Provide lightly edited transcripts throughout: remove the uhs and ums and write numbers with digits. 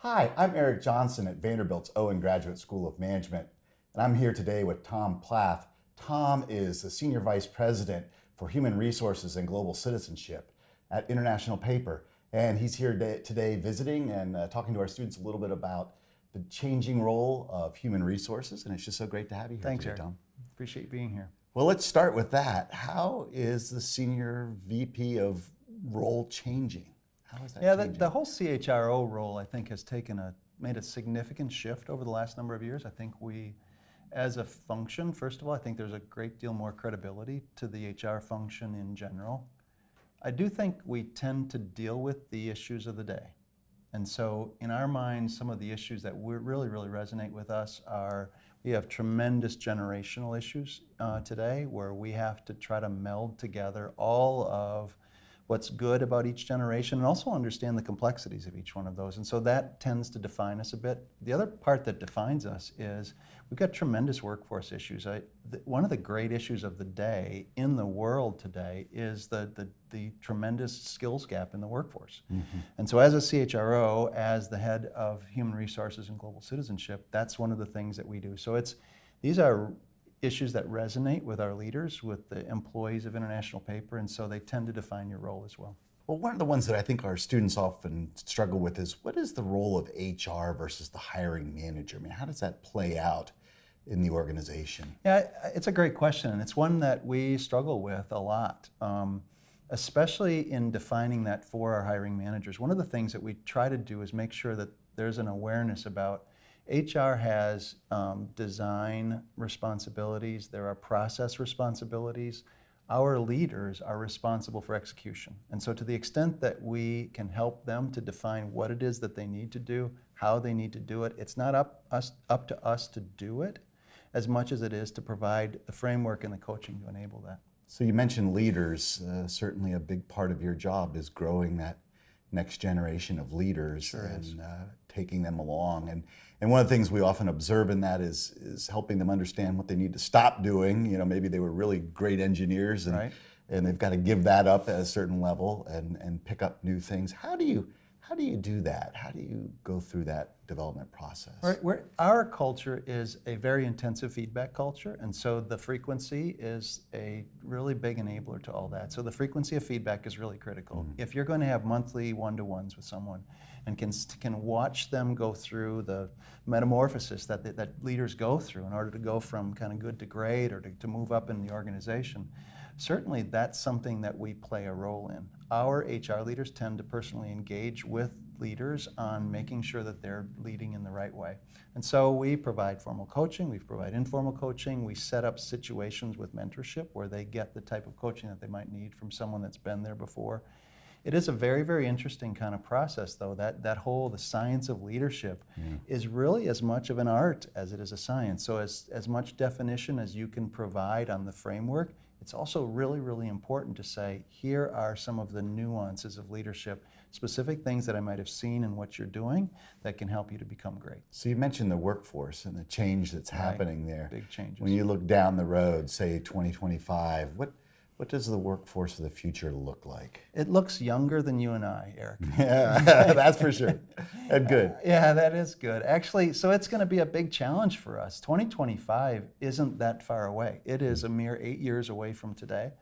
Hi, I'm Eric Johnson at Vanderbilt's Owen Graduate School of Management, and I'm here today with Tom Plath. Tom is the Senior Vice President for Human Resources and Global Citizenship at International Paper, and he's here today visiting and talking to our students a little bit about the changing role of human resources, and it's just so great to have you here Thanks, today, Eric. Tom. Appreciate being here. Well, let's start with that. How is the Senior VP of role changing? How is that changing? The whole CHRO role, I think, has made a significant shift over the last number of years. I think we, as a function, first of all, I think there's a great deal more credibility to the HR function in general. I do think we tend to deal with the issues of the day. And so in our minds, some of the issues that really resonate with us are, we have tremendous generational issues today where we have to try to meld together all of what's good about each generation and also understand the complexities of each one of those. And so that tends to define us a bit. The other part that defines us is we've got tremendous workforce issues. One of the great issues of the day in the world today is the tremendous skills gap in the workforce. Mm-hmm. And so as a CHRO, as the head of Human Resources and Global Citizenship, that's one of the things that we do. So these are issues that resonate with our leaders, with the employees of International Paper, and so they tend to define your role as well. Well, one of the ones that I think our students often struggle with is, what is the role of HR versus the hiring manager? I mean, how does that play out in the organization? Yeah, it's a great question, and it's one that we struggle with a lot, especially in defining that for our hiring managers. One of the things that we try to do is make sure that there's an awareness about HR has design responsibilities, there are process responsibilities. Our leaders are responsible for execution. And so to the extent that we can help them to define what it is that they need to do, how they need to do it, it's not up to us to do it as much as it is to provide the framework and the coaching to enable that. So you mentioned leaders. Certainly a big part of your job is growing that next generation of leaders. Sure and taking them along. And one of the things we often observe in that is helping them understand what they need to stop doing. You know, maybe they were really great engineers and, right. and they've got to give that up at a certain level and pick up new things. How do you do that? How do you go through that development process? Right. Our culture is a very intensive feedback culture, and so the frequency is a really big enabler to all that. So the frequency of feedback is really critical. Mm-hmm. If you're going to have monthly one-to-ones with someone and can watch them go through the metamorphosis that leaders go through in order to go from kind of good to great or to move up in the organization, certainly that's something that we play a role in. Our HR leaders tend to personally engage with leaders on making sure that they're leading in the right way. And so we provide formal coaching, we provide informal coaching, we set up situations with mentorship where they get the type of coaching that they might need from someone that's been there before. It is a very interesting kind of process, though. The science of leadership is really as much of an art as it is a science. So as much definition as you can provide on the framework, it's also really important to say, here are some of the nuances of leadership, specific things that I might have seen in what you're doing that can help you to become great. So you mentioned the workforce and the change that's happening there. Big changes. When you look down the road, say 2025, what does the workforce of the future look like? It looks younger than you and I, Eric. Yeah, that's for sure. And good. Yeah, that is good. Actually, so it's going to be a big challenge for us. 2025 isn't that far away. It is a mere 8 years away from today.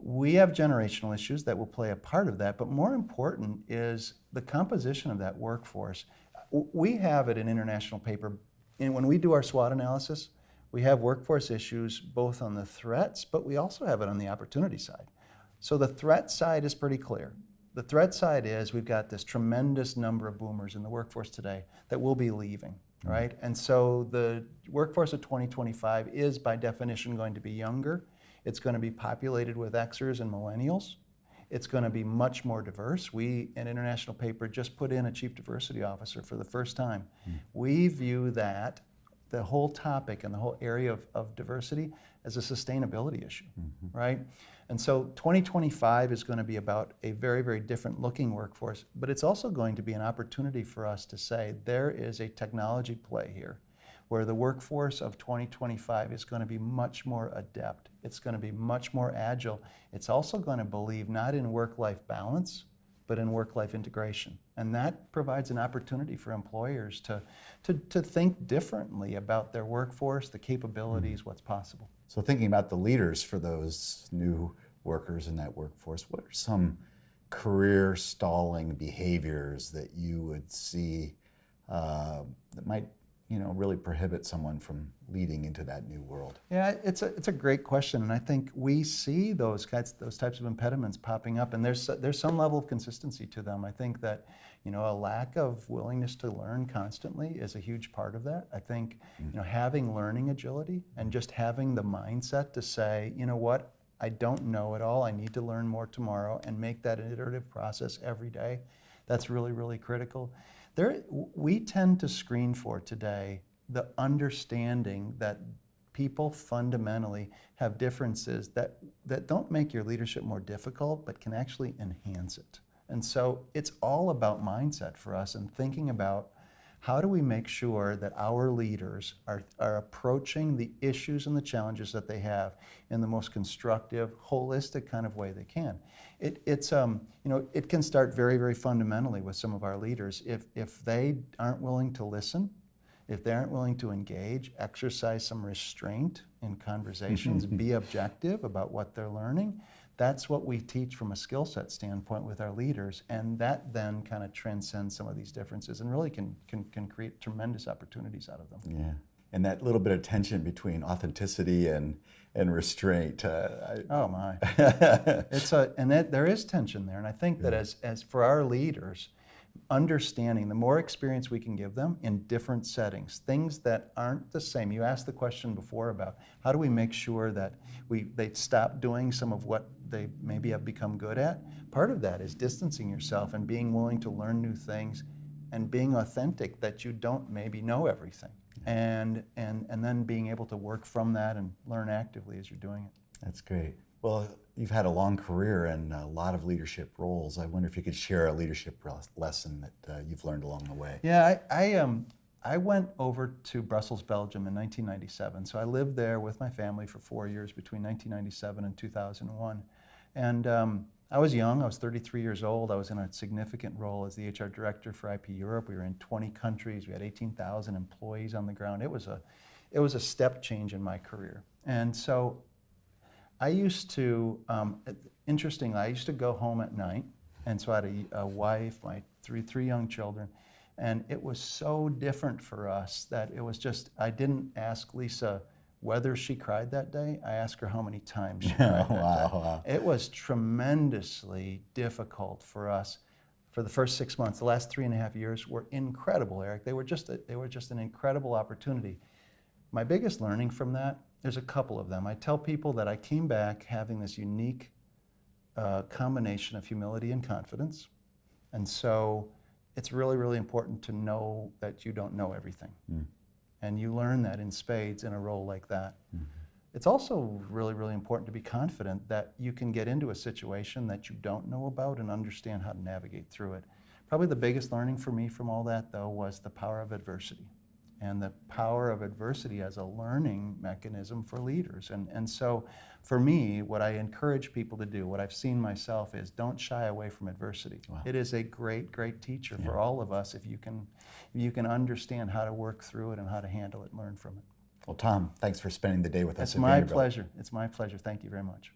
We have generational issues that will play a part of that, but more important is the composition of that workforce. We have it in International Paper, and when we do our SWOT analysis, we have workforce issues both on the threats, but we also have it on the opportunity side. So the threat side is pretty clear. The threat side is we've got this tremendous number of boomers in the workforce today that will be leaving, right? And so the workforce of 2025 is by definition going to be younger. It's going to be populated with Xers and millennials. It's going to be much more diverse. We at International Paper just put in a chief diversity officer for the first time. We view that the whole topic and the whole area of diversity as a sustainability issue, right? And so 2025 is going to be about a very different looking workforce, but it's also going to be an opportunity for us to say there is a technology play here where the workforce of 2025 is going to be much more adept. It's going to be much more agile. It's also going to believe not in work-life balance, but in work-life integration. And that provides an opportunity for employers to think differently about their workforce, the capabilities, what's possible. So thinking about the leaders for those new workers in that workforce, what are some career stalling behaviors that you would see that might really prohibit someone from leading into that new world? Yeah, it's a great question, and I think we see those types of impediments popping up, and there's some level of consistency to them. I think that a lack of willingness to learn constantly is a huge part of that. I think having learning agility and just having the mindset to say, you know what, I don't know it all. I need to learn more tomorrow, and make that an iterative process every day. That's really, really critical. We tend to screen for today the understanding that people fundamentally have differences that don't make your leadership more difficult, but can actually enhance it. And so it's all about mindset for us, and thinking about how do we make sure that our leaders are approaching the issues and the challenges that they have in the most constructive, holistic kind of way they can. It can start very, very fundamentally with some of our leaders. If they aren't willing to listen, if they aren't willing to engage, exercise some restraint in conversations, be objective about what they're learning, that's what we teach from a skill set standpoint with our leaders, and that then kind of transcends some of these differences and really can create tremendous opportunities out of them. Yeah, and that little bit of tension between authenticity and restraint. Oh my, there is tension there, and I think that as for our leaders, understanding the more experience we can give them in different settings, things that aren't the same. You asked the question before about how do we make sure that they stop doing some of what they maybe have become good at. Part of that is distancing yourself and being willing to learn new things and being authentic that you don't maybe know everything. And then being able to work from that and learn actively as you're doing it. That's great. Well, you've had a long career and a lot of leadership roles. I wonder if you could share a leadership lesson that you've learned along the way. Yeah, I went over to Brussels, Belgium in 1997. So I lived there with my family for 4 years between 1997 and 2001. And I was young. I was 33 years old. I was in a significant role as the HR director for IP Europe. We were in 20 countries. We had 18,000 employees on the ground. It was a step change in my career. And so I used to, interestingly, I used to go home at night, and so I had a wife, my three young children, and it was so different for us that it was just, I didn't ask Lisa whether she cried that day. I asked her how many times she cried that day. Wow. It was tremendously difficult for us for the first 6 months. The last 3.5 years were incredible, Eric. They were just an incredible opportunity. My biggest learning from that, there's a couple of them. I tell people that I came back having this unique combination of humility and confidence. And so it's really, really important to know that you don't know everything. And you learn that in spades in a role like that. It's also really, really important to be confident that you can get into a situation that you don't know about and understand how to navigate through it. Probably the biggest learning for me from all that, though, was the power of adversity. And the power of adversity as a learning mechanism for leaders. And so for me, what I encourage people to do, what I've seen myself, is don't shy away from adversity. Wow. It is a great, great teacher for all of us if you can understand how to work through it and how to handle it and learn from it. Well, Tom, thanks for spending the day with us. It's my pleasure. It's my pleasure. Thank you very much.